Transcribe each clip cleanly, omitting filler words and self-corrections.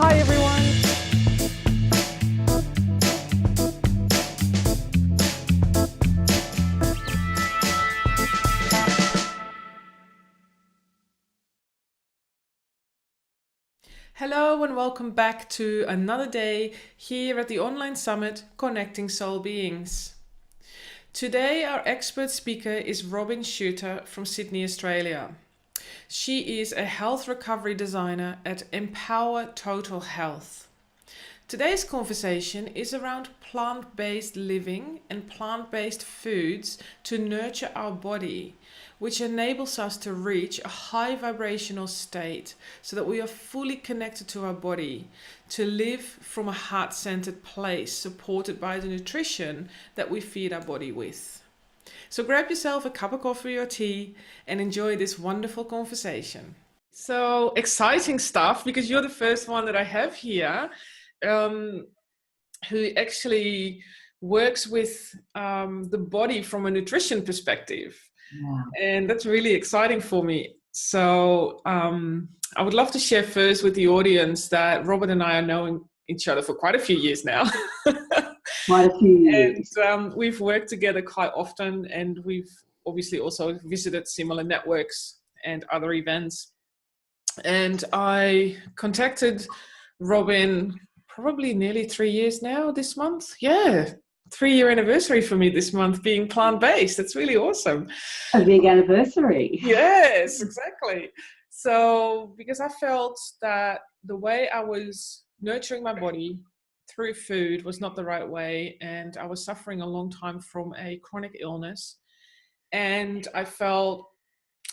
Hi everyone. Hello and welcome back to another day here at the online summit Connecting Soul Beings. Today our expert speaker is Robin Shooter from Sydney, Australia. She is a health recovery designer at Empower Total Health. Today's conversation is around plant-based living and plant-based foods to nurture our body, which enables us to reach a high vibrational state so that we are fully connected to our body, to live from a heart-centered place supported by the nutrition that we feed our body with. So grab yourself a cup of coffee or tea and enjoy this wonderful conversation. So exciting stuff, because you're the first one that I have here who actually works with the body from a nutrition perspective. Yeah. And that's really exciting for me. So I would love to share first with the audience that Robin and I are knowing each other for quite a few years now. Quite a few years. And we've worked together quite often, and we've obviously also visited similar networks and other events. And I contacted Robin probably nearly 3 years now this month. Yeah, 3-year anniversary for me this month being plant-based. That's really awesome. A big anniversary. Yes, exactly. So because I felt that the way I was nurturing my body through food was not the right way, and I was suffering a long time from a chronic illness, and I felt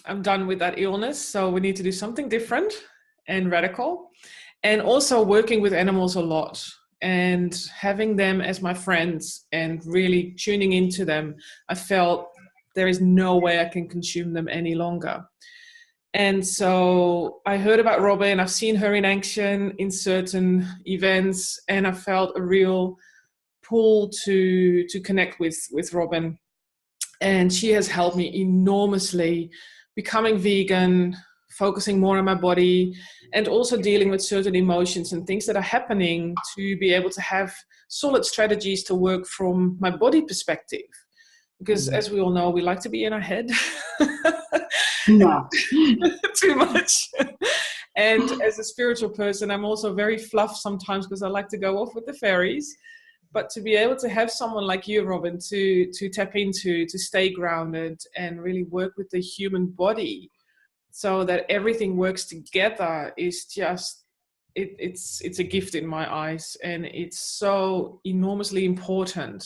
I'm done with that illness, so we need to do something different and radical. And also working with animals a lot and having them as my friends and really tuning into them, I felt there is no way I can consume them any longer. And so I heard about Robin, I've seen her in action in certain events, and I felt a real pull to connect with Robin. And she has helped me enormously becoming vegan, focusing more on my body, and also dealing with certain emotions and things that are happening to be able to have solid strategies to work from my body perspective. Because as we all know, we like to be in our head. No. Too much. And as a spiritual person, I'm also very fluff sometimes because I like to go off with the fairies. But to be able to have someone like you, Robin, to tap into, to stay grounded and really work with the human body so that everything works together is just, it's a gift in my eyes. And it's so enormously important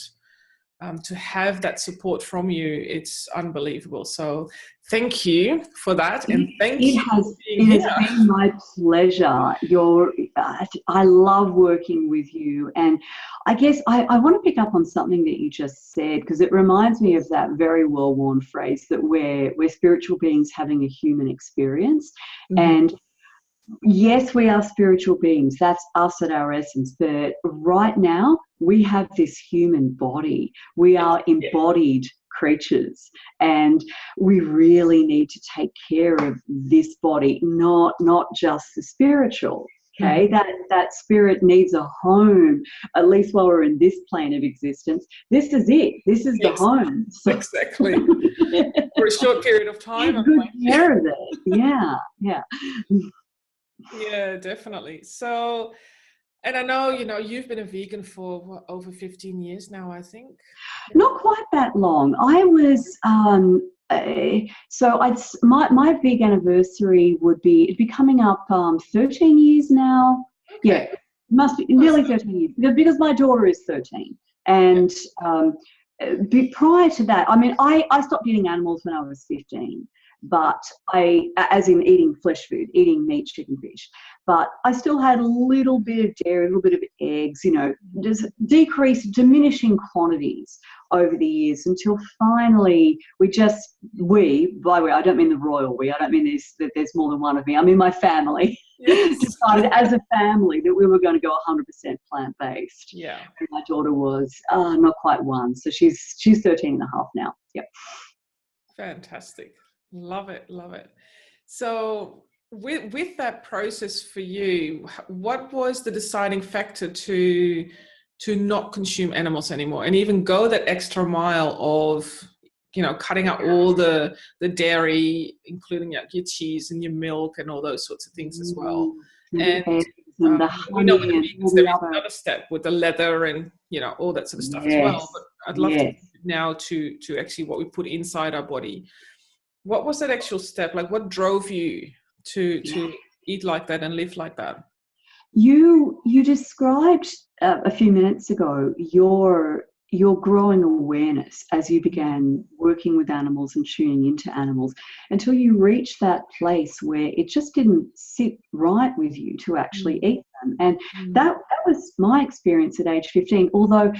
to have that support from you. It's unbelievable. So thank you for that. And thank you for being here. It has been my pleasure. I love working with you. And I guess I want to pick up on something that you just said, because it reminds me of that very well-worn phrase that we're spiritual beings having a human experience. Mm-hmm. And yes, we are spiritual beings. That's us at our essence. But right now, we have this human body. We are embodied creatures, and we really need to take care of this body, not just the spiritual. Okay, that spirit needs a home, at least while we're in this plane of existence. This is it. This is the home. So, exactly. For a short period of time. Good care of it. Yeah, yeah. Yeah, definitely. So, and I know, you've been a vegan for over 15 years now, I think. Not quite that long. I was, my big anniversary would be coming up 13 years now. Okay. Yeah, must be nearly 13 years, because my daughter is 13. And prior to that, I mean, I stopped eating animals when I was 15. But as in eating flesh food, eating meat, chicken, fish. But I still had a little bit of dairy, a little bit of eggs, just diminishing quantities over the years until finally by the way, I don't mean the royal we, I don't mean that there's more than one of me, I mean my family. Yes. Decided as a family that we were going to go 100% plant-based. Yeah. And my daughter was not quite 1, so she's 13 and a half now. Yep. Fantastic. Love it. So with that process for you, what was the deciding factor to not consume animals anymore, and even go that extra mile of, you know, cutting out all the dairy, including your cheese and your milk and all those sorts of things as well? And And the eggs and the we know honey with the and all vegans there the is other. another step with the leather and, you know, all that sort of stuff as well. Yes, But I'd love to yes. now to actually what we put inside our body. What was that actual step? Like, what drove you to eat like that and live like that? You described a few minutes ago your growing awareness as you began working with animals and tuning into animals, until you reached that place where it just didn't sit right with you to actually eat them. And that was my experience at age 15. Although,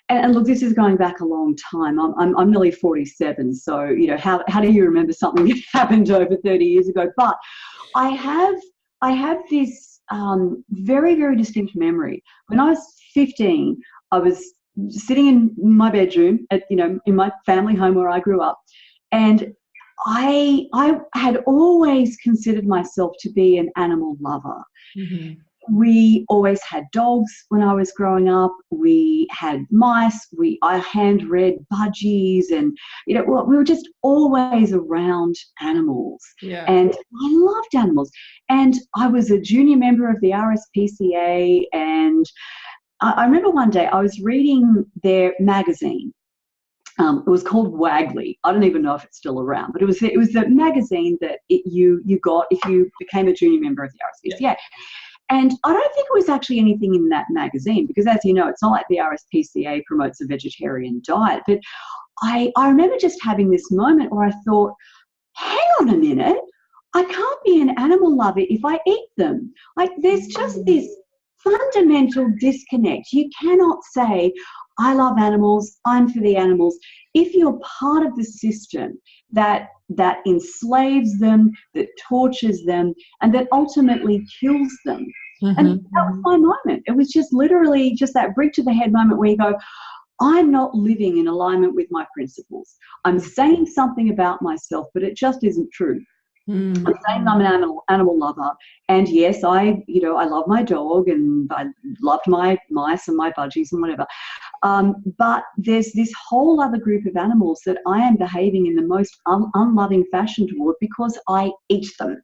and look, this is going back a long time. I'm nearly 47, so you know, how do you remember something that happened over 30 years ago? But I have this very, very distinct memory. When I was 15, I was sitting in my bedroom at, you know, in my family home where I grew up, and I had always considered myself to be an animal lover. Mm-hmm. We always had dogs when I was growing up. We had mice. I hand read budgies, and you know, we were just always around animals. Yeah. And I loved animals. And I was a junior member of the RSPCA, and I remember one day I was reading their magazine. It was called Wagley. I don't even know if it's still around, but it was the magazine that you got if you became a junior member of the RSPCA. Yeah. And I don't think it was actually anything in that magazine, because as you know, it's not like the RSPCA promotes a vegetarian diet. But I remember just having this moment where I thought, hang on a minute, I can't be an animal lover if I eat them. Like, there's just this fundamental disconnect. You cannot say, I love animals, I'm for the animals, if you're part of the system that enslaves them, that tortures them, and that ultimately kills them. Mm-hmm. And that was my moment. It was just literally just that brick to the head moment where you go, I'm not living in alignment with my principles. I'm saying something about myself, but it just isn't true. Mm. I'm saying I'm an animal lover, and yes, I love my dog, and I loved my mice and my budgies and whatever. But there's this whole other group of animals that I am behaving in the most unloving fashion toward because I eat them.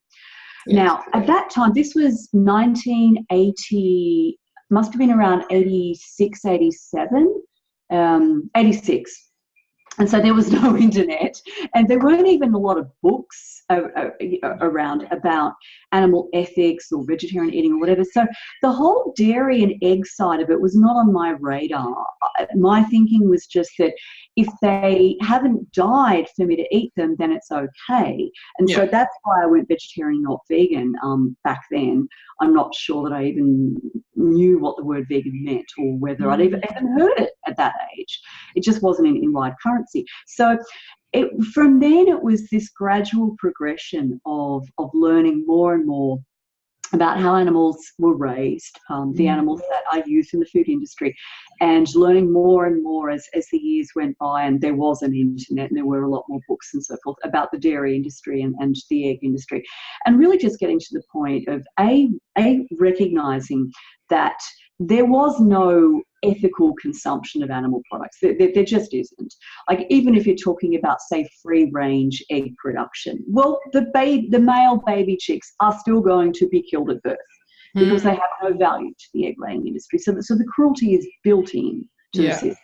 Yes. Now, at that time, this was 1980, must have been around 86, 87, 86. And so there was no internet, and there weren't even a lot of books around about animal ethics or vegetarian eating or whatever. So the whole dairy and egg side of it was not on my radar. My thinking was just that if they haven't died for me to eat them, then it's okay. And so that's why I went vegetarian, not vegan, back then. I'm not sure that I even knew what the word vegan meant, or whether I'd even heard it at that age. It just wasn't in wide currency. So from then it was this gradual progression of learning more and more about how animals were raised, the animals that are used in the food industry, and learning more and more as the years went by, and there was an internet and there were a lot more books and so forth about the dairy industry and the egg industry, and really just getting to the point of recognizing that there was no ethical consumption of animal products. There just isn't. Like, even if you're talking about, say, free-range egg production, well, the male baby chicks are still going to be killed at birth because they have no value to the egg-laying industry. So the cruelty is built in to the system.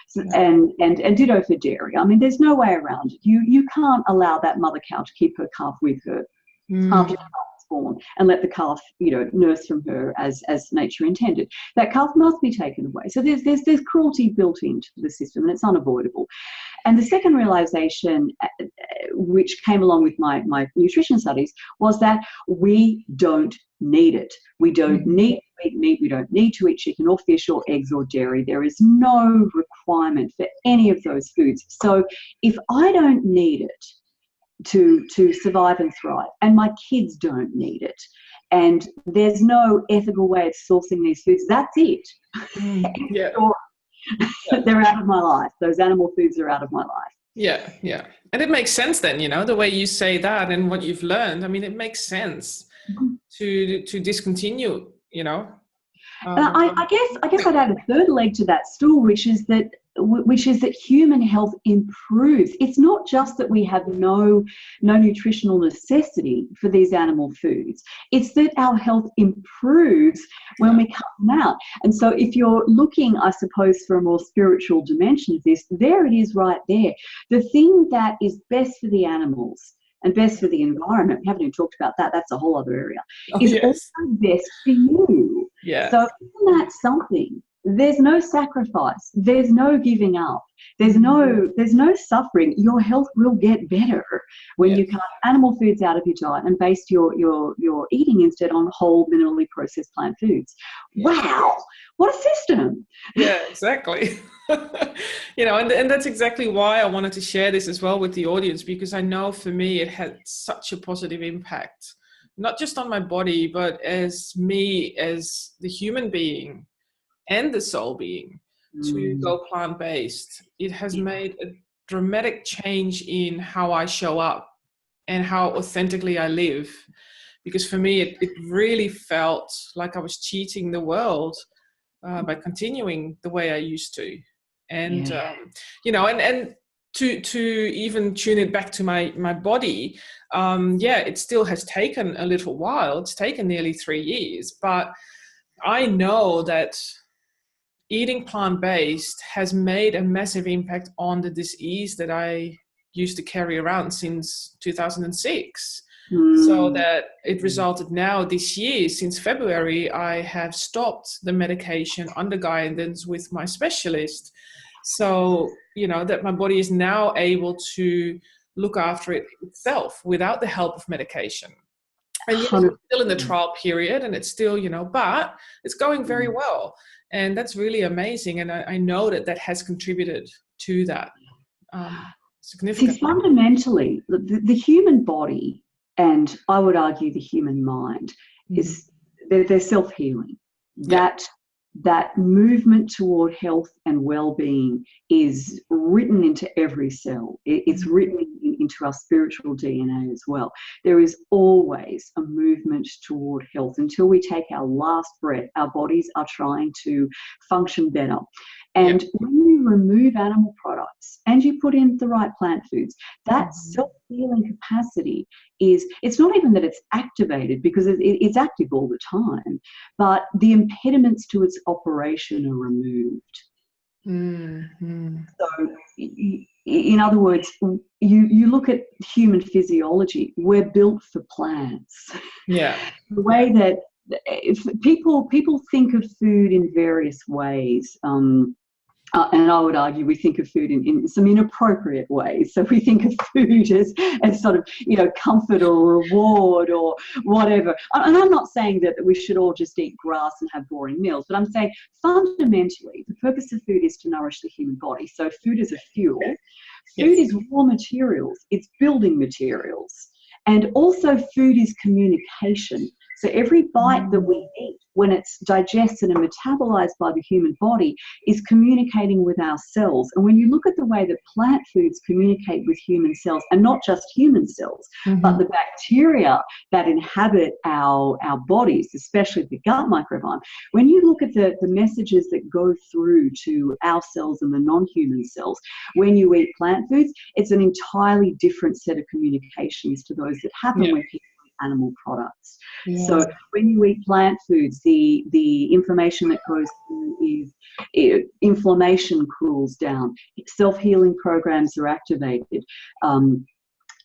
So, and ditto for dairy. I mean, there's no way around it. You can't allow that mother cow to keep her calf with her after the calf is born and let the calf, nurse from her as nature intended. That calf must be taken away. So there's cruelty built into the system, and it's unavoidable. And the second realization, which came along with my nutrition studies, was that we don't need it. We don't need to eat meat. We don't need to eat chicken or fish or eggs or dairy. There is no requirement for any of those foods. So if I don't need it to survive and thrive, and my kids don't need it, and there's no ethical way of sourcing these foods, that's it. They're out of my life. Those animal foods are out of my life. Yeah. And it makes sense then, the way you say that and what you've learned. I mean, it makes sense. to discontinue, you know. I guess I'd add a third leg to that stool, which is that human health improves. It's not just that we have no nutritional necessity for these animal foods. It's that our health improves when we cut them out. And so if you're looking, I suppose, for a more spiritual dimension of this, there it is right there. The thing that is best for the animals and best for the environment, we haven't even talked about that, that's a whole other area, is also best for you. Yeah. So isn't that something? There's no sacrifice. There's no giving up. There's no suffering. Your health will get better when you cut animal foods out of your diet and base your eating instead on whole, minimally processed plant foods. Yeah. Wow, what a system! Yeah, exactly. You know, and that's exactly why I wanted to share this as well with the audience, because I know for me it had such a positive impact, not just on my body, but as me as the human being and the soul being, to go plant-based. It has made a dramatic change in how I show up and how authentically I live. Because for me, it really felt like I was cheating the world by continuing the way I used to. And, you know, and to even tune it back to my body, it still has taken a little while. It's taken nearly 3 years, but I know that eating plant-based has made a massive impact on the disease that I used to carry around since 2006. So that it resulted now this year, since February, I have stopped the medication under guidance with my specialist. So, you know, that my body is now able to look after it itself without the help of medication. And yes, we're still in the trial period, and it's still, you know, but it's going very well. And that's really amazing. And I know that has contributed to that significantly. See, fundamentally, the human body, and I would argue the human mind, is they're self-healing. That movement toward health and well-being is written into every cell. It's written into our spiritual DNA as well. There is always a movement toward health. Until we take our last breath, our bodies are trying to function better. And when you remove animal products and you put in the right plant foods, that self-healing capacity it's not even that it's activated, because it's active all the time, but the impediments to its operation are removed. So, in other words, you look at human physiology, we're built for plants. Yeah. The way that people think of food in various ways. And I would argue we think of food in some inappropriate ways. So we think of food as sort of, you know, comfort or reward or whatever. And I'm not saying that we should all just eat grass and have boring meals, but I'm saying fundamentally the purpose of food is to nourish the human body. So food is a fuel. Food is raw materials. It's building materials. And also food is communication. So every bite that we eat, when it's digested and metabolized by the human body, is communicating with our cells. And when you look at the way that plant foods communicate with human cells, and not just human cells, but the bacteria that inhabit our bodies, especially the gut microbiome, when you look at the messages that go through to our cells and the non-human cells, when you eat plant foods, it's an entirely different set of communications to those that happen when people eat animal products. So when you eat plant foods, the information that goes through is inflammation cools down, self-healing programs are activated,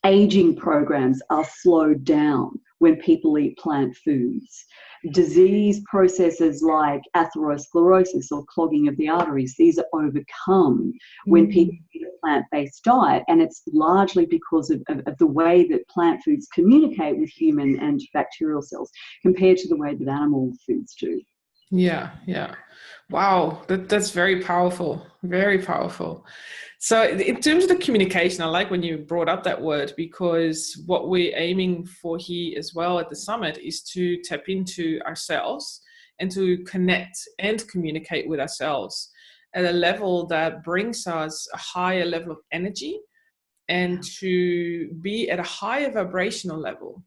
aging programs are slowed down when people eat plant foods. Disease processes like atherosclerosis or clogging of the arteries, these are overcome when people eat a plant-based diet, and it's largely because of the way that plant foods communicate with human and bacterial cells compared to the way that animal foods do. Yeah. Wow, that's very powerful, very powerful. So in terms of the communication, I like when you brought up that word, because what we're aiming for here as well at the summit is to tap into ourselves and to connect and communicate with ourselves at a level that brings us a higher level of energy and to be at a higher vibrational level.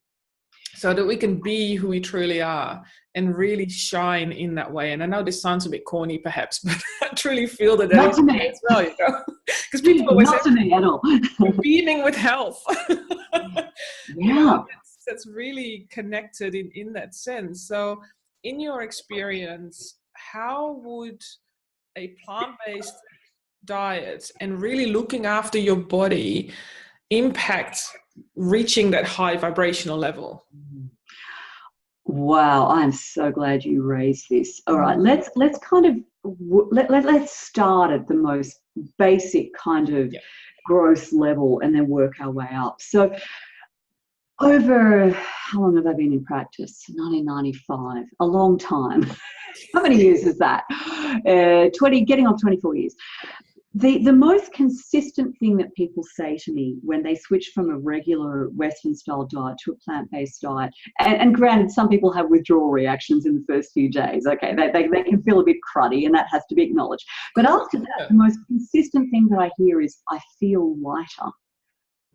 so that we can be who we truly are and really shine in that way. And I know this sounds a bit corny perhaps, but I truly feel that Not is to me me. as well, you know, because people always say, Not to me at all. "You're beaming with health." You know, Yeah. that's really connected in that sense. So in your experience, how would a plant-based diet and really looking after your body impact reaching that high vibrational level? Wow, I'm so glad you raised this. All right, let's kind of let's start at the most basic kind of Yeah. growth level and then work our way up. So over, how long have I been in practice? 1995, a long time. How many years is that? 20, getting on 24 years. The most consistent thing that people say to me when they switch from a regular Western style diet to a plant-based diet, and granted, some people have withdrawal reactions in the first few days, okay, they can feel a bit cruddy, and that has to be acknowledged. But after that, the most consistent thing that I hear is, I feel lighter.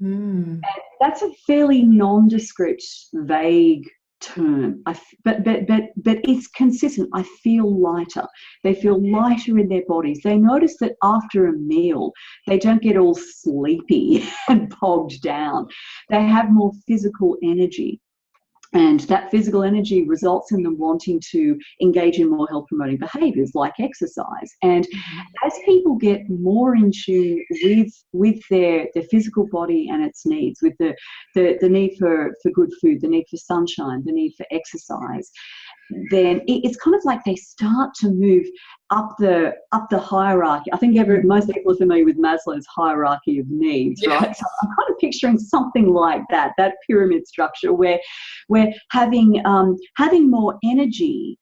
Mm. And that's a fairly nondescript, vague term, but it's consistent. I feel lighter. They feel lighter in their bodies. They notice that after a meal, they don't get all sleepy and bogged down. They have more physical energy. And that physical energy results in them wanting to engage in more health promoting behaviors like exercise. And as people get more in tune with their physical body and its needs, with the need for good food, the need for sunshine, the need for exercise, then it's kind of like they start to move up the hierarchy. I think most people are familiar with Maslow's hierarchy of needs, right? So I'm kind of picturing something like that pyramid structure where having more energy,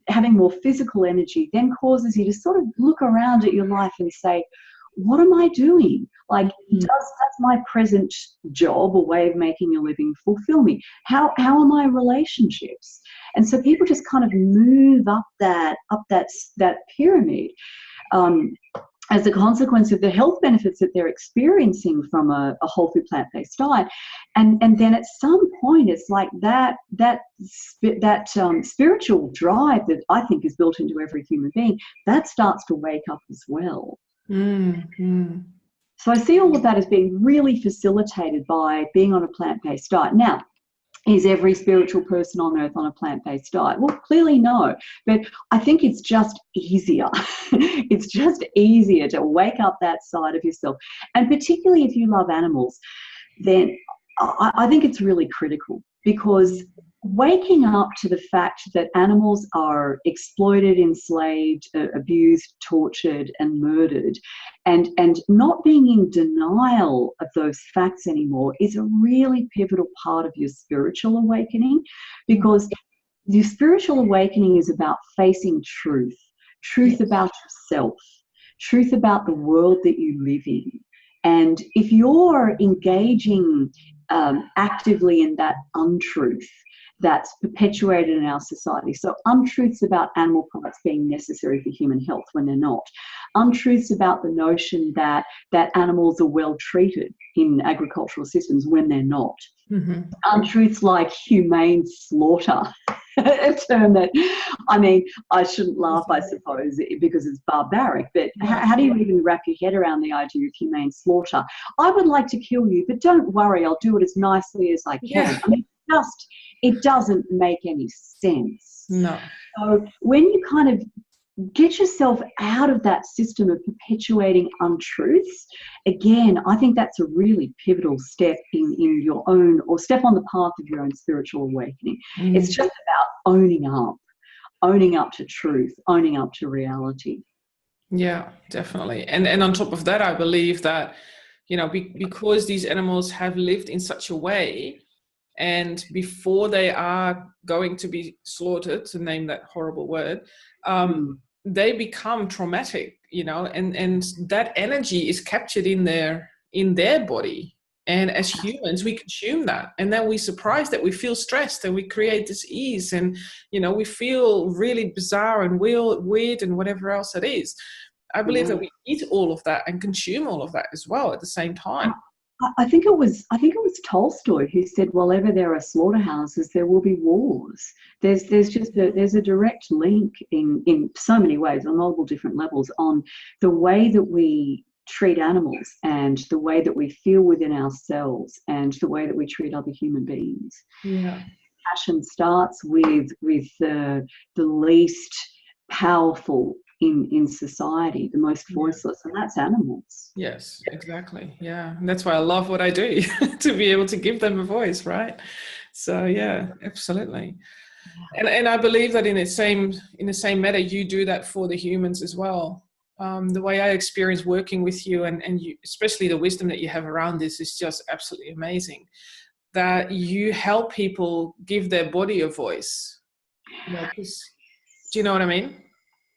having more physical energy then causes you to sort of look around at your life and say, what am I doing? Like, does my present job or way of making a living fulfill me? How are my relationships? And so people just kind of move up that pyramid as a consequence of the health benefits that they're experiencing from a whole food plant-based diet. And then at some point, it's like that spiritual drive that I think is built into every human being, that starts to wake up as well. So I see all of that as being really facilitated by being on a plant-based diet. Now, is every spiritual person on earth on a plant-based diet? Well, clearly no, but I think it's just easier. It's just easier to wake up that side of yourself. And particularly if you love animals, then I think it's really critical, because waking up to the fact that animals are exploited, enslaved, abused, tortured, and murdered, and not being in denial of those facts anymore is a really pivotal part of your spiritual awakening, because your spiritual awakening is about facing truth about yourself, truth about the world that you live in. And if you're engaging actively in that untruth that's perpetuated in our society, so untruths about animal products being necessary for human health when they're not, untruths about the notion that animals are well treated in agricultural systems when they're not, untruths like humane slaughter, a term that, I mean, I shouldn't laugh, I suppose, because it's barbaric, but how do you even wrap your head around the idea of humane slaughter? I would like to kill you, but don't worry, I'll do it as nicely as I can. I mean, it doesn't make any sense. No. So when you kind of get yourself out of that system of perpetuating untruths, again, I think that's a really pivotal step in your own, or step on the path of your own spiritual awakening. It's just about owning up to truth, owning up to reality. Yeah, definitely. And on top of that, I believe that, you know, because these animals have lived in such a way, and before they are going to be slaughtered, to name that horrible word, they become traumatic, you know, and that energy is captured in their body. And as humans, we consume that, and then we're surprised that we feel stressed, and we create dis-ease, and, you know, we feel really bizarre and weird and whatever else it is. I believe that we eat all of that and consume all of that as well at the same time. I think it was Tolstoy who said, "Wherever there are slaughterhouses, there will be wars." There's a direct link in so many ways, on multiple different levels, on the way that we treat animals and the way that we feel within ourselves and the way that we treat other human beings. Yeah. Passion starts with the least powerful in society, the most voiceless, and that's animals. Yes, exactly. Yeah. And that's why I love what I do, to be able to give them a voice, right? So yeah, absolutely. And I believe that in the same matter, you do that for the humans as well. The way I experience working with you, and you, especially the wisdom that you have around this, is just absolutely amazing. That you help people give their body a voice. You know, 'cause, do you know what I mean?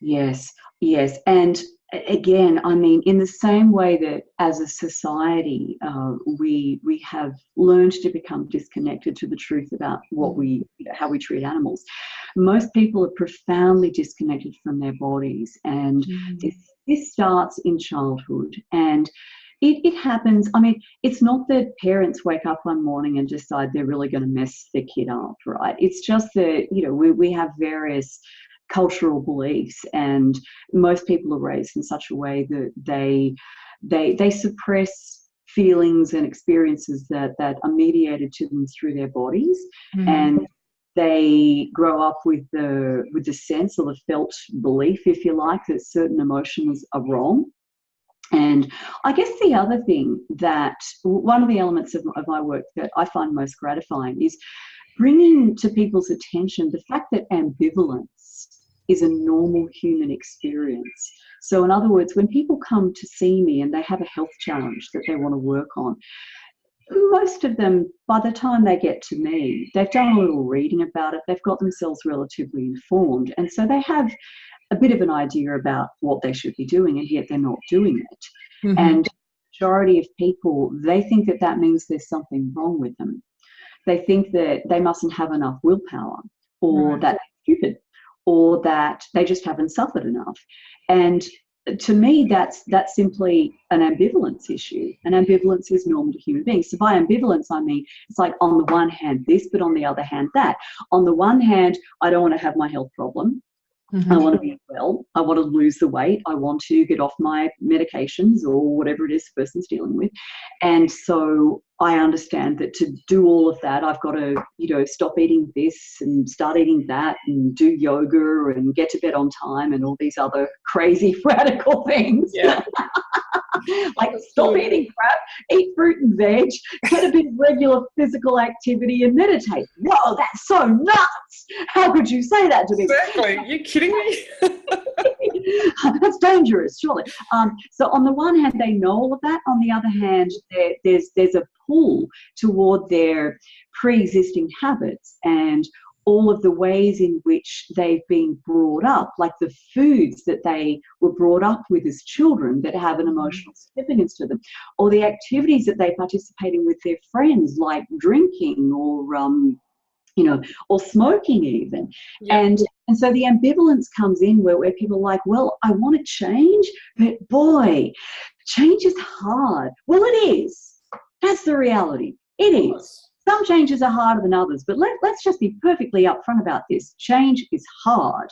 Yes, yes. And again, I mean, in the same way that as a society, we have learned to become disconnected to the truth about how we treat animals. Most people are profoundly disconnected from their bodies, and this starts in childhood. And it happens. I mean, it's not that parents wake up one morning and decide they're really going to mess their kid up, right? It's just that, you know, we have various cultural beliefs, and most people are raised in such a way that they suppress feelings and experiences that are mediated to them through their bodies, and they grow up with the sense or the felt belief, if you like, that certain emotions are wrong. And I guess the other thing, that one of the elements of my work that I find most gratifying is bringing to people's attention the fact that ambivalence is a normal human experience. So in other words, when people come to see me and they have a health challenge that they want to work on, most of them, by the time they get to me, they've done a little reading about it, they've got themselves relatively informed, and so they have a bit of an idea about what they should be doing, and yet they're not doing it. And the majority of people, they think that that means there's something wrong with them. They think that they mustn't have enough willpower, or that they're stupid, or that they just haven't suffered enough. And to me, that's simply an ambivalence issue. And ambivalence is normal to human beings. So by ambivalence, I mean, it's like on the one hand this, but on the other hand that. On the one hand, I don't want to have my health problem. I want to be well. I want to lose the weight. I want to get off my medications or whatever it is the person's dealing with. And so I understand that to do all of that, I've got to, you know, stop eating this and start eating that and do yoga and get to bed on time and all these other crazy radical things. Yeah. Like stop eating crap, eat fruit and veg, get a bit of regular physical activity and meditate. Whoa, that's so nuts. How could you say that to me? Exactly. Are you kidding me? That's dangerous, surely. So on the one hand, they know all of that. On the other hand, there's a pull toward their pre-existing habits and all of the ways in which they've been brought up, like the foods that they were brought up with as children that have an emotional significance to them, or the activities that they participate in with their friends, like drinking or you know, or smoking even. And so the ambivalence comes in where people are like, well, I want to change, but boy, change is hard. Well, it is. That's the reality. It is. Some changes are harder than others, but let's just be perfectly upfront about this. Change is hard.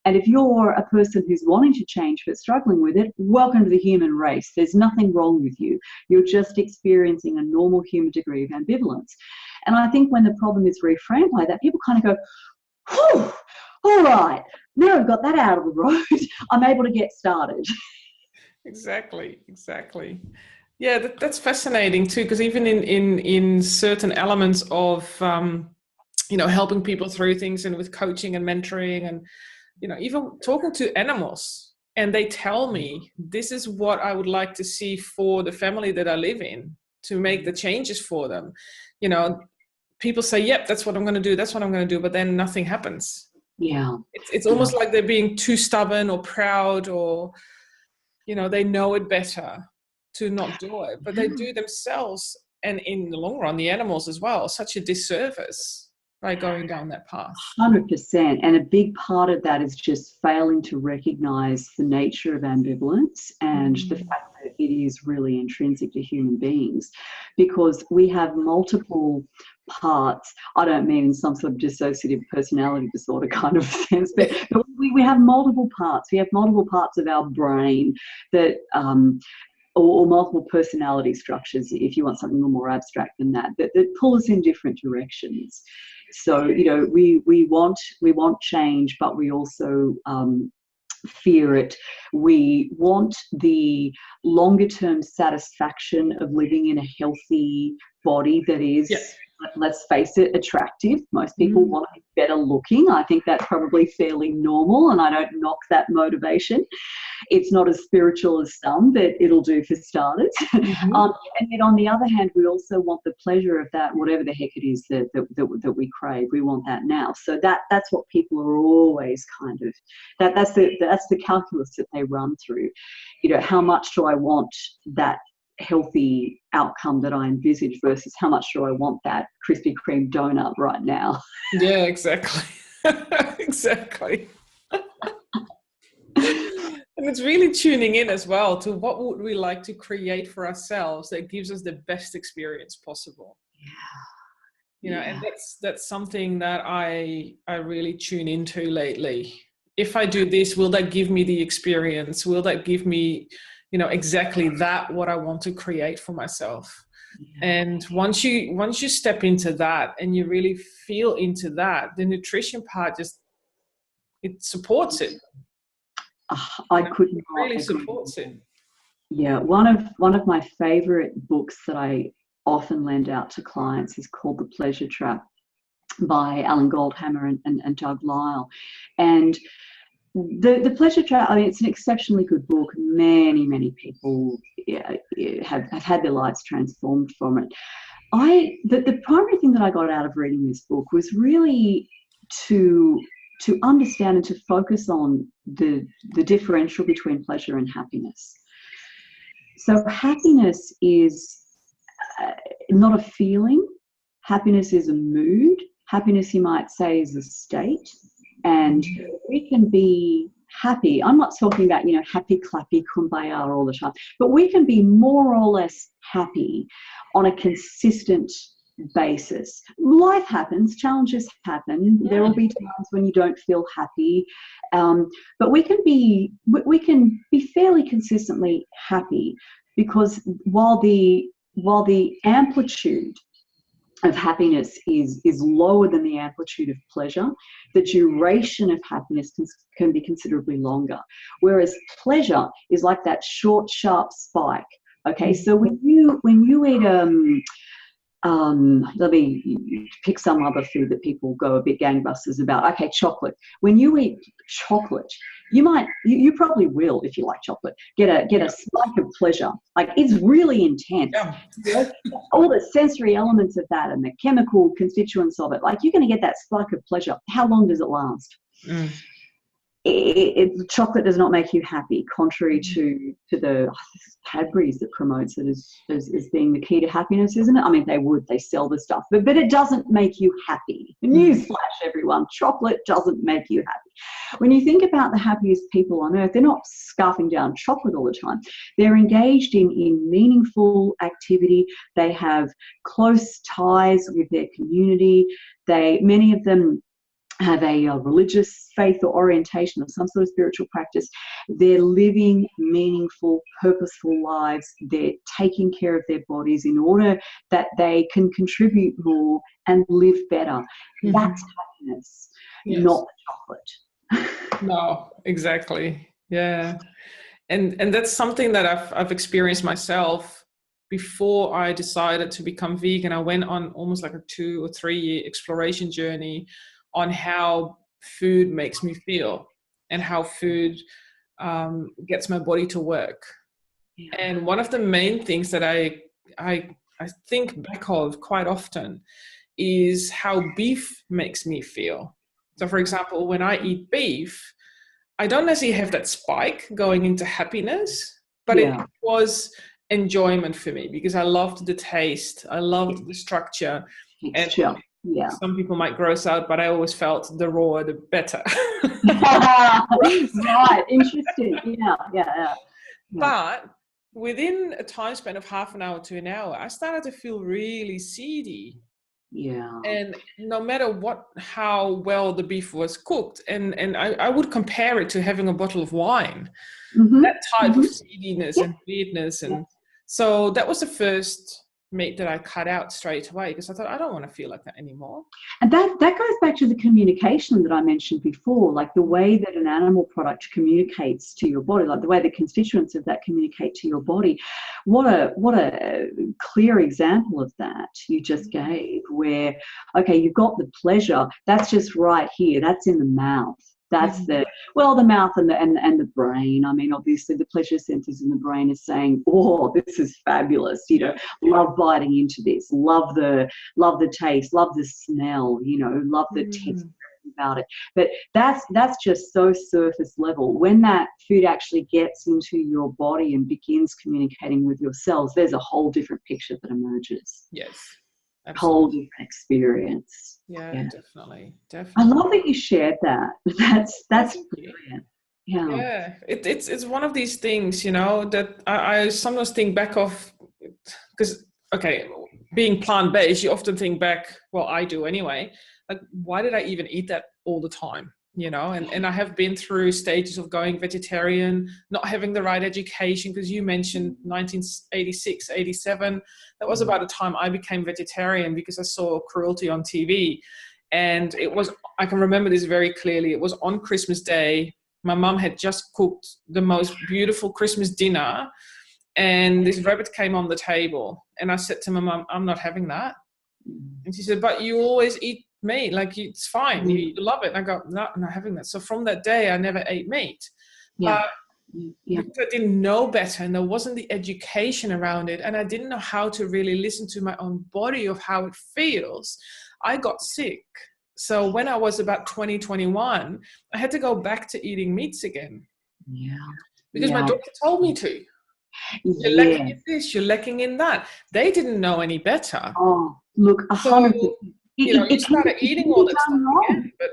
And if you're a person who's wanting to change but struggling with it, welcome to the human race. There's nothing wrong with you. You're just experiencing a normal human degree of ambivalence. And I think when the problem is reframed like that, people kind of go, whew, all right, now we've got that out of the road, I'm able to get started. Exactly. Yeah, that's fascinating too, because even in certain elements of you know, helping people through things and with coaching and mentoring and, you know, even talking to animals, and they tell me this is what I would like to see for the family that I live in to make the changes for them. You know, people say, yep, that's what I'm going to do, but then nothing happens. Yeah. It's almost like they're being too stubborn or proud, or, you know, they know it better to not do it, but they do themselves, and in the long run, the animals as well, such a disservice by going down that path. 100%. And a big part of that is just failing to recognize the nature of ambivalence and the fact that it is really intrinsic to human beings, because we have multiple parts. I don't mean in some sort of dissociative personality disorder kind of sense, but we have multiple parts. We have multiple parts of our brain that or multiple personality structures, if you want something a little more abstract than that, that pull us in different directions. So, you know, we want change, but we also fear it. We want the longer term satisfaction of living in a healthy body that is, let's face it, attractive. Most people want to be better looking. I think that's probably fairly normal, and I don't knock that motivation. It's not as spiritual as some, but it'll do for starters. And then on the other hand, we also want the pleasure of that, whatever the heck it is that we crave. We want that now. So that's what people are always kind of, that's the calculus that they run through. You know, how much do I want that healthy outcome that I envisage versus how much do I want that Krispy Kreme donut right now? Yeah, exactly. Exactly. And it's really tuning in as well to what would we like to create for ourselves that gives us the best experience possible. You know, and that's something that I really tune into lately. If I do this, will that give me the experience? Will that give me, you know, exactly that what I want to create for myself? And once you step into that and you really feel into that, the nutrition part it supports it. I could not really agree. Supports it. Yeah, one of my favorite books that I often lend out to clients is called The Pleasure Trap by Alan Goldhammer and Doug Lisle. And the Pleasure Trap, I mean, it's an exceptionally good book. Many people have had their lives transformed from it. The primary thing that I got out of reading this book was really to understand and to focus on the differential between pleasure and happiness. So happiness is not a feeling. Happiness is a mood. Happiness, you might say, is a state. And we can be happy. I'm not talking about, you know, happy, clappy, kumbaya all the time, but we can be more or less happy on a consistent basis. Life happens, challenges happen. There will be times when you don't feel happy, but we can be fairly consistently happy, because while the amplitude of happiness is lower than the amplitude of pleasure, the duration of happiness can be considerably longer. Whereas pleasure is like that short, sharp spike. Okay, so when you eat let me pick some other food that people go a bit gangbusters about. Okay, chocolate. When you eat chocolate, you probably will, if you like chocolate, get a spike of pleasure. Like, it's really intense. Yeah. You know, all the sensory elements of that and the chemical constituents of it. Like, you're going to get that spike of pleasure. How long does it last? Chocolate does not make you happy, contrary to the Cadbury's that promotes it as being the key to happiness, isn't it? I mean, they sell the stuff, but it doesn't make you happy. Newsflash, everyone, chocolate doesn't make you happy. When you think about the happiest people on earth, they're not scarfing down chocolate all the time. They're engaged in meaningful activity. They have close ties with their community. Many of them have a religious faith or orientation or some sort of spiritual practice. They're living meaningful, purposeful lives. They're taking care of their bodies in order that they can contribute more and live better. That's happiness, not chocolate. No, exactly. Yeah. And that's something that I've experienced myself. Before I decided to become vegan, I went on almost like a 2 or 3 year exploration journey on how food makes me feel and how food gets my body to work. Yeah. And one of the main things that I think back of quite often is how beef makes me feel. So for example, when I eat beef, I don't necessarily have that spike going into happiness, but it was enjoyment for me because I loved the taste. I loved the structure. And some people might gross out, but I always felt the rawer, the better. Right, interesting. Yeah. But within a time span of half an hour to an hour, I started to feel really seedy. Yeah. And no matter how well the beef was cooked, and I would compare it to having a bottle of wine, that type of seediness Yep. and weirdness. And so that was the first meat that I cut out straight away, because I thought, I don't want to feel like that anymore. And that goes back to the communication that I mentioned before, like the way that an animal product communicates to your body, like the way the constituents of that communicate to your body. What a clear example of that you just gave, where, okay, you've got the pleasure, that's just right here, that's in the mouth. That's the mouth and the brain. I mean, obviously the pleasure centers in the brain is saying, oh, this is fabulous, you know, love biting into this, love the taste, love the smell, you know, love the texture about it. But that's just so surface level. When that food actually gets into your body and begins communicating with your cells, there's a whole different picture that emerges. Yes. Absolutely. Whole different experience. Yeah, definitely. I love that you shared that. That's brilliant. Yeah, it's one of these things, you know, that I sometimes think back of, because, okay, being plant-based, you often think back, well, I do anyway, like, why did I even eat that all the time? You know, and I have been through stages of going vegetarian, not having the right education, because you mentioned 1986, 87. That was about the time I became vegetarian, because I saw cruelty on TV. And I can remember this very clearly. It was on Christmas Day. My mum had just cooked the most beautiful Christmas dinner, and this rabbit came on the table. And I said to my mum, I'm not having that. And she said, but you always eat meat, like, it's fine, you love it. And I go, no, I'm not having that. So from that day, I never ate meat. Because I didn't know better, and there wasn't the education around it, and I didn't know how to really listen to my own body of how it feels. I got sick. So when I was about 20, 21, I had to go back to eating meats again. Because my doctor told me to. You're lacking in this, you're lacking in that. They didn't know any better. Oh, look, 100%. You started eating all that stuff again, but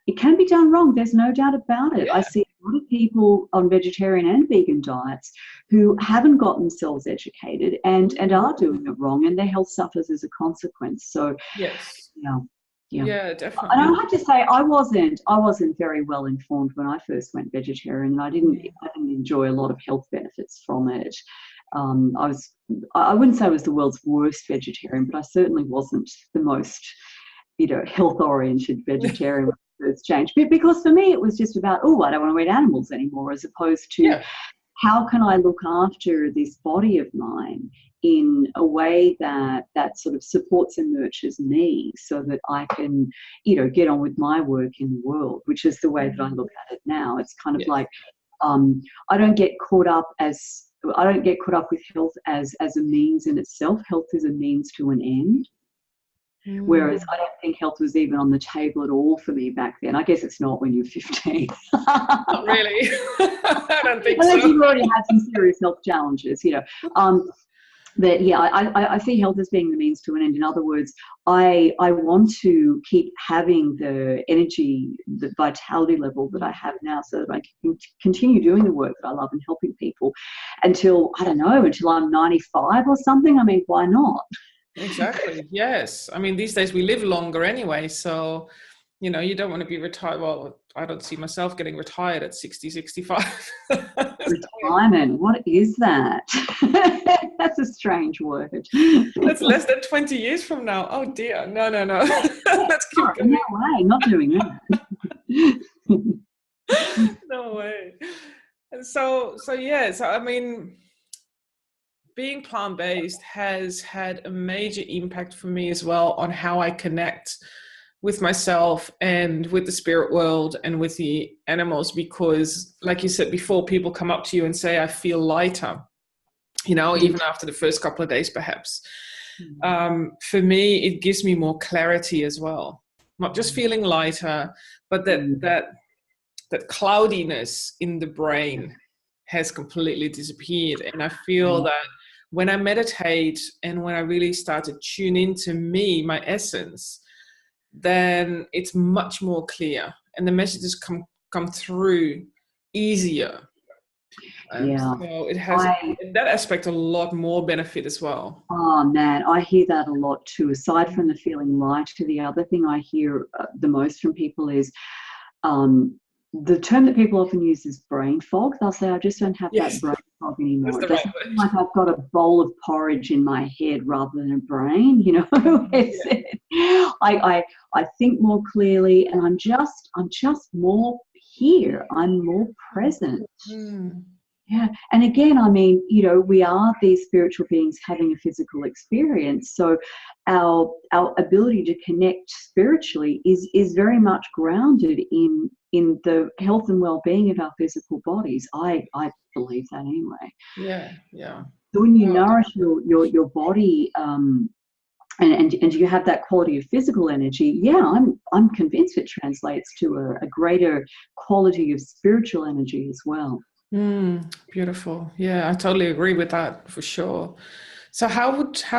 it can be done wrong. There's no doubt about it. I see a lot of people on vegetarian and vegan diets who haven't got themselves educated and are doing it wrong, and their health suffers as a consequence. So yeah, definitely. And I have to say, I wasn't very well informed when I first went vegetarian, and I didn't enjoy a lot of health benefits from it. I wouldn't say I was the world's worst vegetarian, but I certainly wasn't the most, health-oriented vegetarian when I first changed. But because for me, it was just about, I don't want to eat animals anymore, as opposed to how can I look after this body of mine in a way that sort of supports and nurtures me, so that I can, get on with my work in the world, which is the way that I look at it now. It's kind of like, I don't get caught up with health as a means in itself. Health is a means to an end. Whereas I don't think health was even on the table at all for me back then. I guess it's not when you're 15. Not really. I don't think so. Unless you've already had some serious health challenges, But I see health as being the means to an end. In other words, I want to keep having the energy, the vitality level that I have now, so that I can continue doing the work that I love and helping people until I'm 95 or something. I mean, why not? Exactly. Yes. I mean, these days we live longer anyway, so you don't want to be retired. Well, I don't see myself getting retired at 60, 65. Retirement, what is that? That's a strange word. That's less than 20 years from now. Oh dear. No. Let's keep going. No way, not doing that. No way. And so I mean, being plant-based has had a major impact for me as well on how I connect with myself and with the spirit world and with the animals, because like you said before, people come up to you and say, I feel lighter, even after the first couple of days, perhaps. For me, it gives me more clarity as well. Not just feeling lighter, but that cloudiness in the brain has completely disappeared. And I feel that when I meditate and when I really start to tune into me, my essence, then it's much more clear, and the messages come through easier. Yeah. So it has, in that aspect, a lot more benefit as well. Oh man, I hear that a lot too. Aside from the feeling lighter, the other thing I hear the most from people is the term that people often use is brain fog. They'll say, I just don't have that Yes, brain fog that's anymore. the It right doesn't word. feel like I've got a bowl of porridge in my head rather than a brain, you know. I think more clearly, and I'm just more here. I'm more present. Mm. Yeah. And again, I mean, you know, we are these spiritual beings having a physical experience. So our ability to connect spiritually is very much grounded in the health and well-being of our physical bodies. I believe that anyway. Yeah, yeah. So when you Wow. nourish your body, and you have that quality of physical energy, yeah, I'm convinced it translates to a greater quality of spiritual energy as well. Beautiful. Yeah, I totally agree with that for sure. So how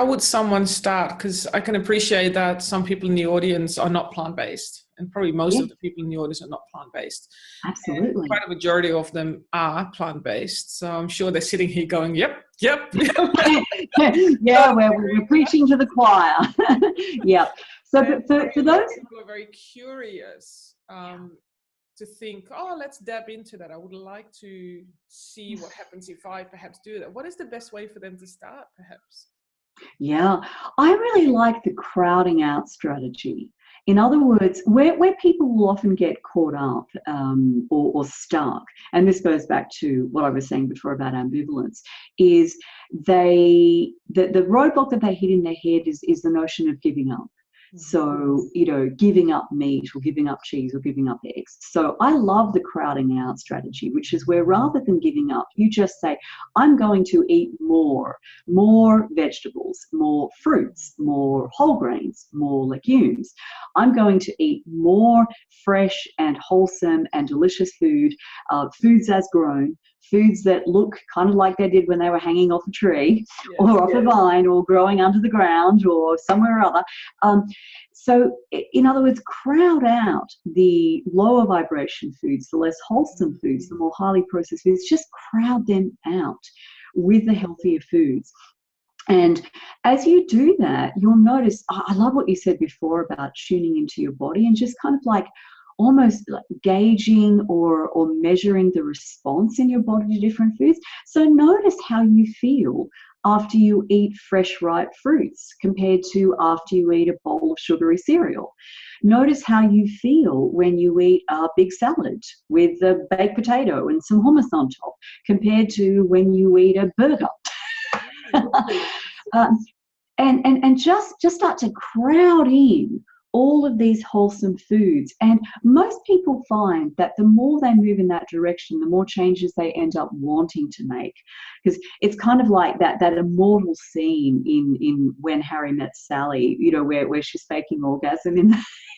would someone start? Because I can appreciate that some people in the audience are not plant-based, and probably most Yeah, of the people in the audience are not plant-based. And absolutely. quite a majority of them are plant-based. So I'm sure they're sitting here going, yep, yep. Yeah, we're preaching to the choir. Yeah. So for those, people are very curious to think, oh, let's dab into that. I would like to see what happens if I perhaps do that. What is the best way for them to start, perhaps? yeah, I really like the crowding out strategy. In other words, where people will often get caught up or stuck, and this goes back to what I was saying before about ambivalence, is the roadblock that they hit in their head is the notion of giving up. So, you know, giving up meat or giving up cheese or giving up eggs. So I love the crowding out strategy, which is where rather than giving up, you just say, I'm going to eat more vegetables, more fruits, more whole grains, more legumes. I'm going to eat more fresh and wholesome and delicious food, foods as grown, foods that look kind of like they did when they were hanging off a tree or off a vine or growing under the ground or somewhere or other. So in other words, crowd out the lower vibration foods, the less wholesome foods, the more highly processed foods, just crowd them out with the healthier foods. And as you do that, you'll notice, I love what you said before about tuning into your body and just kind of like almost like gauging or measuring the response in your body to different foods. So notice how you feel after you eat fresh, ripe fruits compared to after you eat a bowl of sugary cereal. Notice how you feel when you eat a big salad with a baked potato and some hummus on top compared to when you eat a burger. And just start to crowd in all of these wholesome foods. And most people find that the more they move in that direction, the more changes they end up wanting to make. Because it's kind of like that immortal scene in When Harry Met Sally, you know, where she's faking orgasm in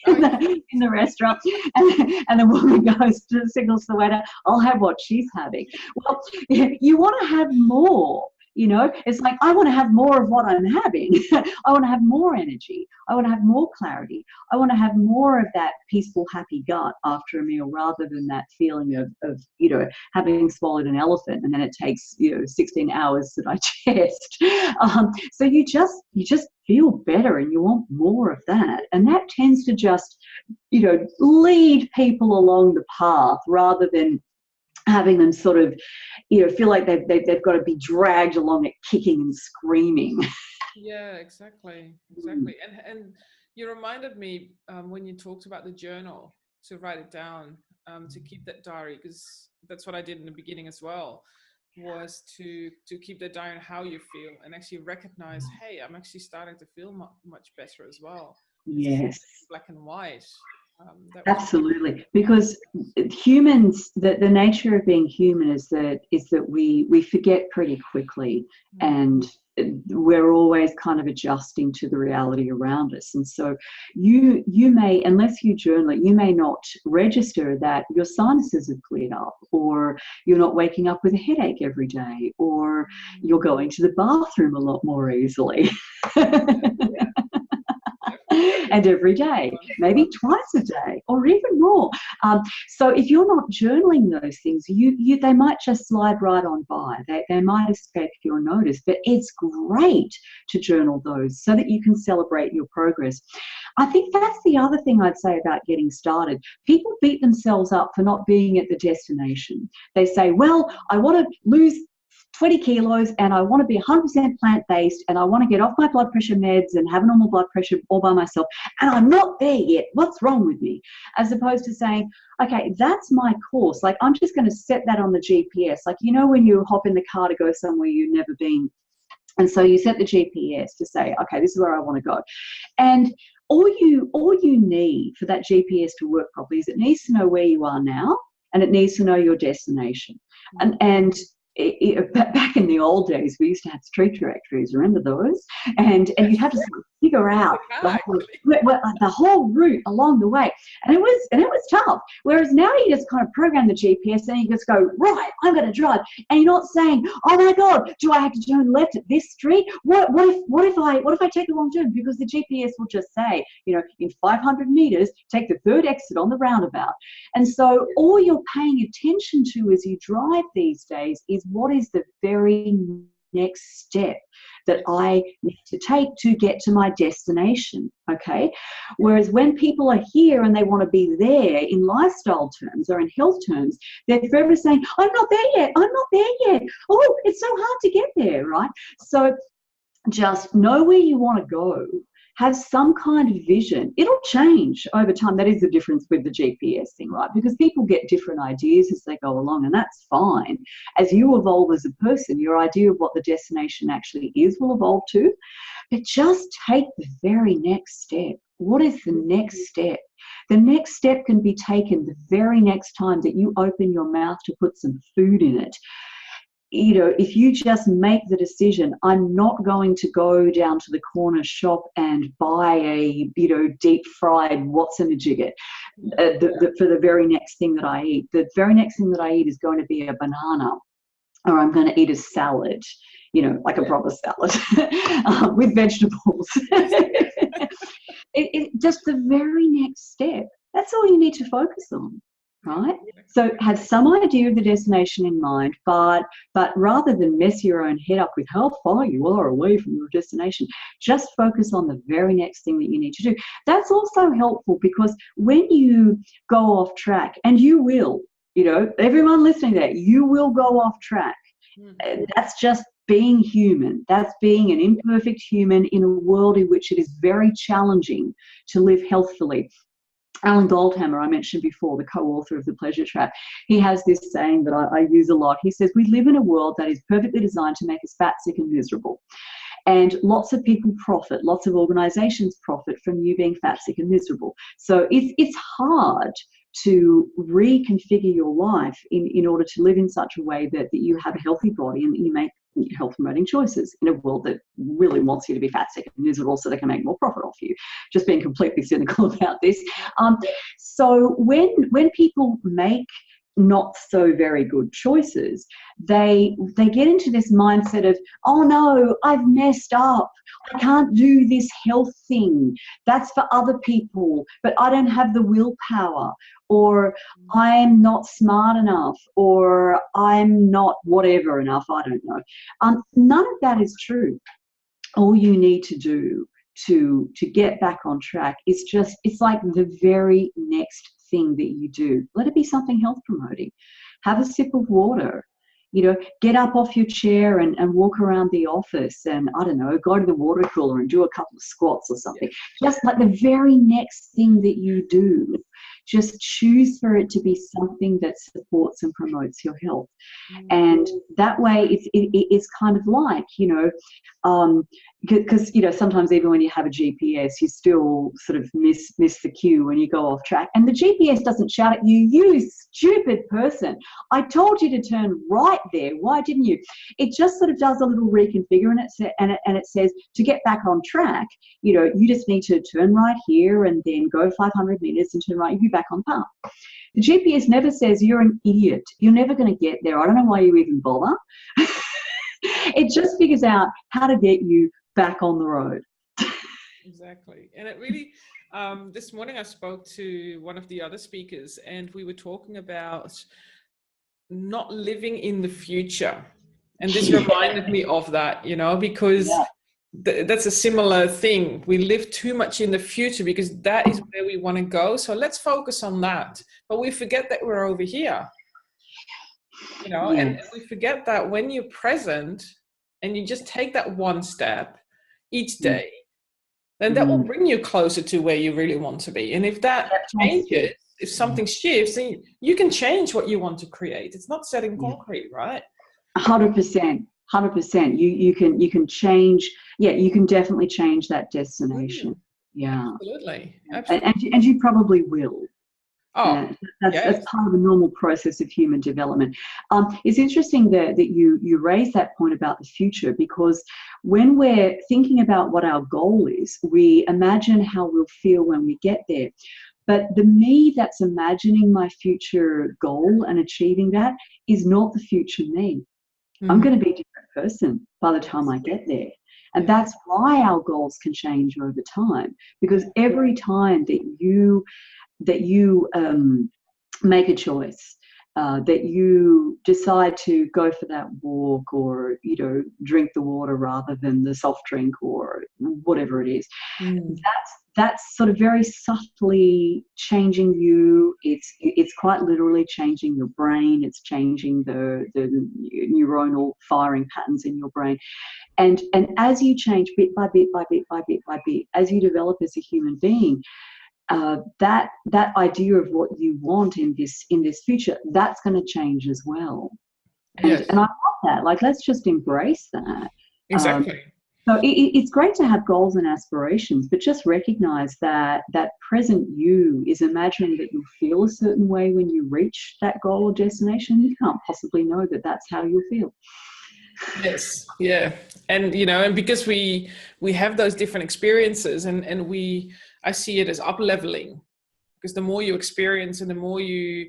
the restaurant, and the woman goes to signals the waiter, I'll have what she's having. Well, you want to have more. You know, it's like, I want to have more of what I'm having. I want to have more energy. I want to have more clarity. I want to have more of that peaceful, happy gut after a meal rather than that feeling of you know, having swallowed an elephant and then it takes, you know, 16 hours to digest. So you just feel better and you want more of that. And that tends to just, you know, lead people along the path rather than having them sort of, you know, feel like they've got to be dragged along it kicking and screaming. Yeah, exactly. And you reminded me when you talked about the journal, to write it down, to keep that diary, because that's what I did in the beginning as well, was to keep that diary on how you feel and actually recognize, hey, I'm actually starting to feel much better as well. Yes. Black and white. Absolutely, because humans, the nature of being human is that we forget pretty quickly, and we're always kind of adjusting to the reality around us. And so you may, unless you journal it, you may not register that your sinuses have cleared up, or you're not waking up with a headache every day, or you're going to the bathroom a lot more easily. and every day, maybe twice a day or even more. So if you're not journaling those things, they might just slide right on by. They might escape your notice, but it's great to journal those so that you can celebrate your progress. I think that's the other thing I'd say about getting started. People beat themselves up for not being at the destination. They say, well, I want to lose 20 kilos and I want to be 100% plant-based and I want to get off my blood pressure meds and have normal blood pressure all by myself, and I'm not there yet. What's wrong with me? As opposed to saying, okay, that's my course. Like, I'm just going to set that on the GPS. Like, you know, when you hop in the car to go somewhere you've never been, and so you set the GPS to say, okay, this is where I want to go. And all you need for that GPS to work properly is it needs to know where you are now, and it needs to know your destination. And back in the old days, we used to have street directories. Remember those? And you'd have to sort of figure out the whole route along the way, and it was tough. Whereas now you just kind of program the GPS and you just go, right, I'm going to drive, and you're not saying, oh my God, do I have to turn left at this street? What if I take the wrong turn? Because the GPS will just say, you know, in 500 meters, take the third exit on the roundabout. And so all you're paying attention to as you drive these days is what is the very next step that I need to take to get to my destination, okay? Whereas when people are here and they want to be there in lifestyle terms or in health terms, they're forever saying, I'm not there yet, I'm not there yet. Oh, it's so hard to get there, right? So just know where you want to go. Have some kind of vision. It'll change over time. That is the difference with the GPS thing, right? Because people get different ideas as they go along, and that's fine. As you evolve as a person, your idea of what the destination actually is will evolve too. But just take the very next step. What is the next step? The next step can be taken the very next time that you open your mouth to put some food in it. You know, if you just make the decision, I'm not going to go down to the corner shop and buy a, you know, deep fried what's-in-a-jigget for the very next thing that I eat. The very next thing that I eat is going to be a banana, or I'm going to eat a salad, you know, like a proper salad with vegetables. Just the very next step. That's all you need to focus on. Right? So have some idea of the destination in mind, but rather than mess your own head up with how far you are away from your destination, just focus on the very next thing that you need to do. That's also helpful because when you go off track, and you will, you know, everyone listening there, you will go off track. That's just being human. That's being an imperfect human in a world in which it is very challenging to live healthfully. Alan Goldhammer, I mentioned before, the co-author of The Pleasure Trap, he has this saying that I use a lot. He says, we live in a world that is perfectly designed to make us fat, sick and miserable. And lots of people profit, lots of organizations profit from you being fat, sick and miserable. So it's hard to reconfigure your life in order to live in such a way that you have a healthy body and that you make health promoting choices in a world that really wants you to be fat, sick and miserable so they can make more profit off you. Just being completely cynical about this. So when people make not so very good choices, they get into this mindset of, oh no, I've messed up. I can't do this health thing. That's for other people, but I don't have the willpower, or I'm not smart enough, or I'm not whatever enough, I don't know. None of that is true. All you need to do to get back on track is it's like the very next thing that you do. Let it be something health promoting. Have a sip of water. You know, get up off your chair and walk around the office and, I don't know, go to the water cooler and do a couple of squats or something. Just like the very next thing that you do. Just choose for it to be something that supports and promotes your health. And that way it's kind of like, you know, because, you know, sometimes even when you have a GPS, you still sort of miss the cue when you go off track. And the GPS doesn't shout at you, you stupid person, I told you to turn right there. Why didn't you? It just sort of does a little reconfigure, and it says to get back on track, you know, you just need to turn right here and then go 500 meters and turn right. You'll be back on path. The GPS never says you're an idiot. You're never going to get there. I don't know why you even bother. It just figures out how to get you back on the road. Exactly. And it really, this morning I spoke to one of the other speakers and we were talking about not living in the future. And this reminded me of that, you know, because Yeah. that's a similar thing. We live too much in the future because that is where we want to go. So let's focus on that. But we forget that we're over here, you know, and Yes. we forget that when you're present and you just take that one step each day, then that will bring you closer to where you really want to be. And if that changes, if something shifts, then you can change what you want to create. It's not set in concrete, right? 100%. 100%. You can change. Yeah, you can definitely change that destination. Yeah. Absolutely. And you probably will. Oh, that's part of the normal process of human development. It's interesting that you raise that point about the future, because when we're thinking about what our goal is, we imagine how we'll feel when we get there. But the me that's imagining my future goal and achieving that is not the future me. I'm going to be a different person by the time I get there. And that's why our goals can change over time, because every time that you make a choice, that you decide to go for that walk, or drink the water rather than the soft drink, or whatever it is, that's sort of very subtly changing you. It's quite literally changing your brain. It's changing the neuronal firing patterns in your brain. And as you change bit by bit by bit by bit by bit, as you develop as a human being, that idea of what you want in this future, that's going to change as well. And I love that. Like, let's just embrace that. Exactly. So it's great to have goals and aspirations, but just recognize that present you is imagining that you'll feel a certain way when you reach that goal or destination. You can't possibly know that that's how you'll feel. Yes. Yeah. And, and because we have those different experiences, and I see it as up leveling, because the more you experience and the more you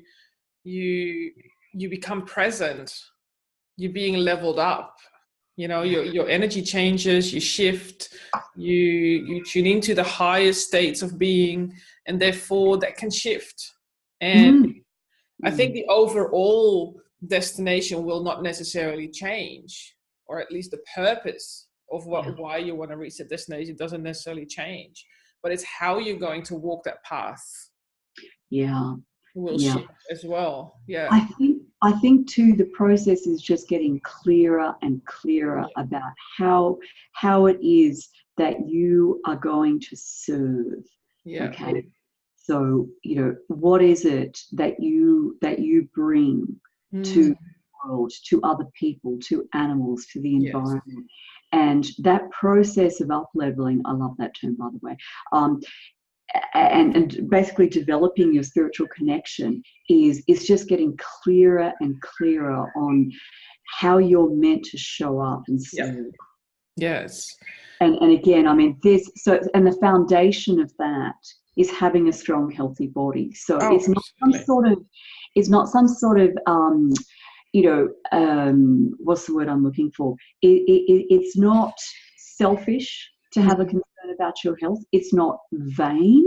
become present, you're being leveled up. Your energy changes, you shift, you tune into the highest states of being, and therefore that can shift. And I think the overall destination will not necessarily change, or at least the purpose of why you want to reach the destination doesn't necessarily change, but it's how you're going to walk that path. Will shift as well. I think too, the process is just getting clearer and clearer about how it is that you are going to serve. Okay. So, what is it that you bring to the world, to other people, to animals, to the environment? And that process of up-leveling, I love that term, by the way, and basically developing your spiritual connection is just getting clearer and clearer on how you're meant to show up and serve. Yes. And again, I mean, and the foundation of that is having a strong, healthy body. So it's not some sort of what's the word I'm looking for? It's not selfish to have a concern about your health. It's not vain.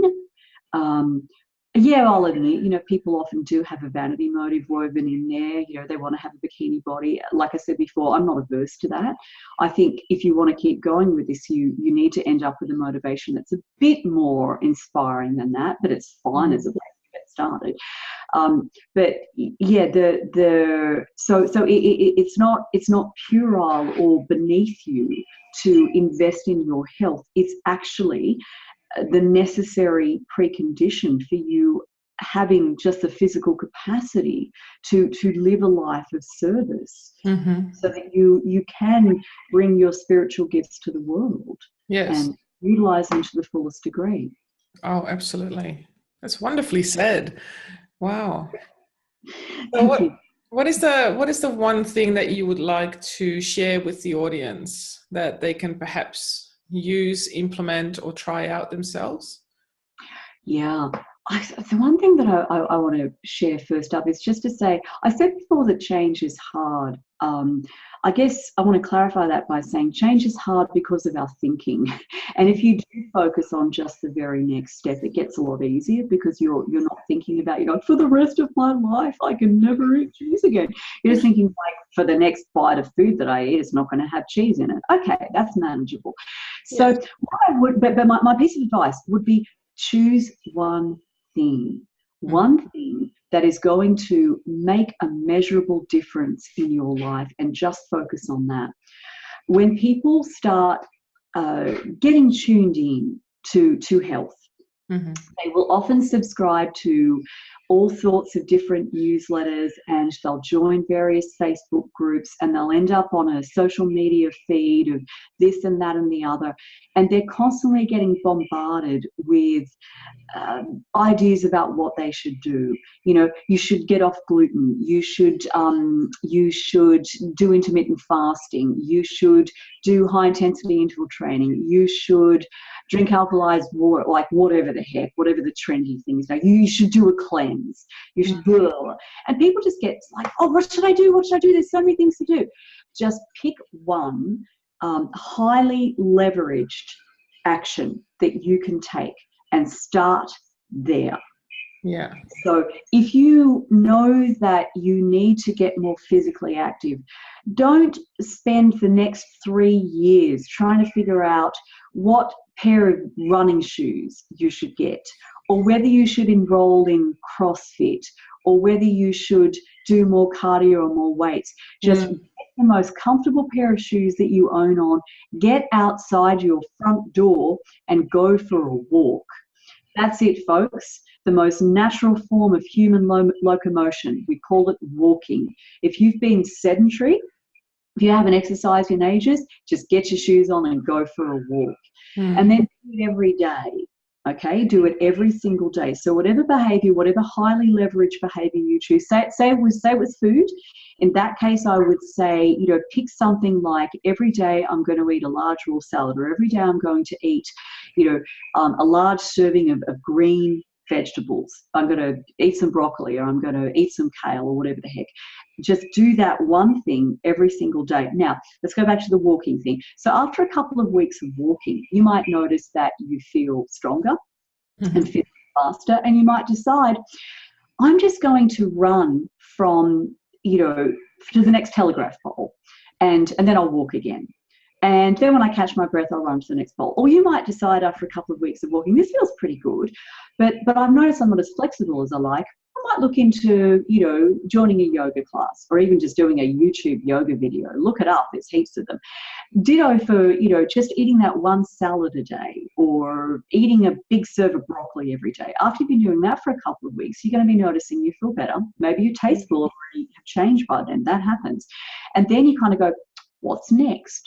I'll admit, people often do have a vanity motive woven in there. They want to have a bikini body. Like I said before, I'm not averse to that. I think if you want to keep going with this, you need to end up with a motivation that's a bit more inspiring than that, but it's fine as a way to get started. But yeah, it's not puerile or beneath you to invest in your health. It's actually the necessary precondition for you having just the physical capacity to live a life of service, so that you can bring your spiritual gifts to the world and utilize them to the fullest degree. Oh, absolutely. That's wonderfully said. Wow. So what is the one thing that you would like to share with the audience that they can perhaps use, implement, or try out themselves? Yeah, the one thing that I want to share first up is just to say, I said before that change is hard. I guess I want to clarify that by saying change is hard because of our thinking. And if you do focus on just the very next step, it gets a lot easier because you're not thinking about, for the rest of my life, I can never eat cheese again. You're just thinking, like, for the next bite of food that I eat, it's not going to have cheese in it. Okay, that's manageable. So what I would, but my piece of advice would be choose one thing that is going to make a measurable difference in your life, and just focus on that. When people start getting tuned in to health, they will often subscribe to all sorts of different newsletters, and they'll join various Facebook groups, and they'll end up on a social media feed of this and that and the other. And they're constantly getting bombarded with ideas about what they should do. You should get off gluten. You should do intermittent fasting. You should do high intensity interval training. You should drink alkalized water, like whatever the heck, whatever the trendy thing is. You should do a cleanse. You should and people just get like, oh, what should I do? What should I do? There's so many things to do. Just pick one highly leveraged action that you can take and start there. Yeah. So if you know that you need to get more physically active, don't spend the next 3 years trying to figure out what pair of running shoes you should get, or whether you should enroll in CrossFit, or whether you should do more cardio or more weights. Just get the most comfortable pair of shoes that you own on, get outside your front door and go for a walk. That's it, folks. The most natural form of human locomotion. We call it walking. If you've been sedentary, if you haven't exercised in ages, just get your shoes on and go for a walk. And then do it every day. Okay, do it every single day. So whatever behavior, whatever highly leveraged behavior you choose, say with food. In that case, I would say, pick something like every day I'm going to eat a large raw salad, or every day I'm going to eat, a large serving of green vegetables. I'm going to eat some broccoli, or I'm going to eat some kale, or whatever the heck. Just do that one thing every single day. Now, let's go back to the walking thing. So after a couple of weeks of walking, you might notice that you feel stronger and feel faster, and you might decide, I'm just going to run from, to the next telegraph pole, and then I'll walk again. And then when I catch my breath, I'll run to the next pole. Or you might decide after a couple of weeks of walking, this feels pretty good, but I've noticed I'm not as flexible as I like. I might look into, joining a yoga class, or even just doing a YouTube yoga video. Look it up. There's heaps of them. Ditto for, just eating that one salad a day, or eating a big serve of broccoli every day. After you've been doing that for a couple of weeks, you're going to be noticing you feel better. Maybe your taste will already have changed by then. That happens. And then you kind of go, what's next?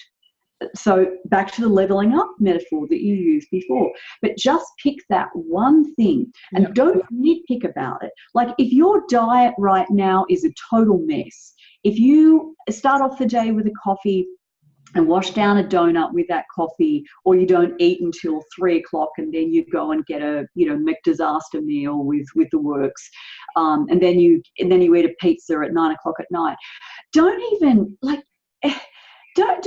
So back to the leveling up metaphor that you used before, but just pick that one thing and don't nitpick about it. Like, if your diet right now is a total mess, if you start off the day with a coffee and wash down a donut with that coffee, or you don't eat until 3 o'clock and then you go and get a, McDisaster meal with the works, and then you eat a pizza at 9 o'clock at night. Don't even don't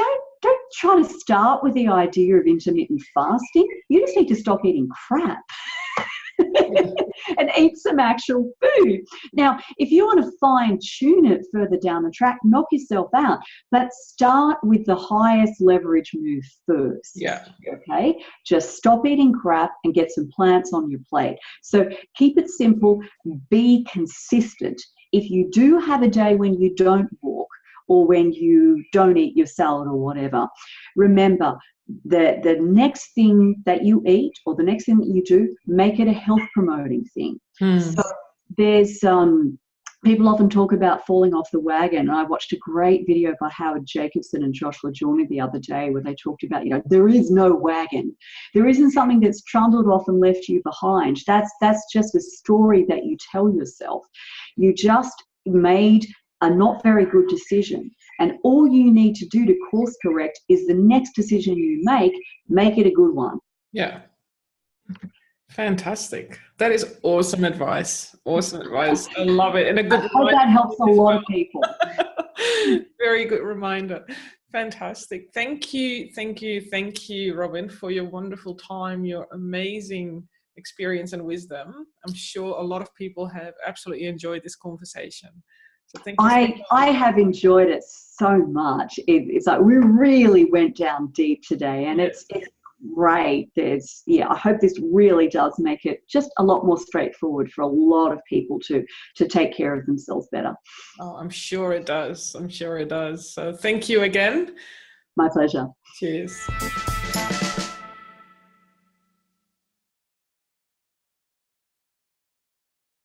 try to start with the idea of intermittent fasting. You just need to stop eating crap and eat some actual food. Now, if you want to fine tune it further down the track, knock yourself out, but start with the highest leverage move first. Yeah. Okay. Just stop eating crap and get some plants on your plate. So keep it simple. Be consistent. If you do have a day when you don't walk, or when you don't eat your salad or whatever, remember that the next thing that you eat, or the next thing that you do, make it a health promoting thing. So there's people often talk about falling off the wagon. And I watched a great video by Howard Jacobson and Josh LaJourney the other day, where they talked about, there is no wagon. There isn't something that's trundled off and left you behind. That's just a story that you tell yourself. You just made a not very good decision, and all you need to do to course correct is the next decision you make it a good one. Yeah. Fantastic. That is awesome advice. Awesome advice. I love it. And a I good hope reminder that helps a as lot well. of people. Very good reminder. Fantastic. Thank you. Thank you. Thank you, Robin, for your wonderful time, your amazing experience and wisdom. I'm sure a lot of people have absolutely enjoyed this conversation. So thank you so I much. have enjoyed it so much. It's like we really went down deep today, and Yes. it's great. I hope this really does make it just a lot more straightforward for a lot of people to take care of themselves better. Oh, I'm sure it does. I'm sure it does. So thank you again. My pleasure. Cheers.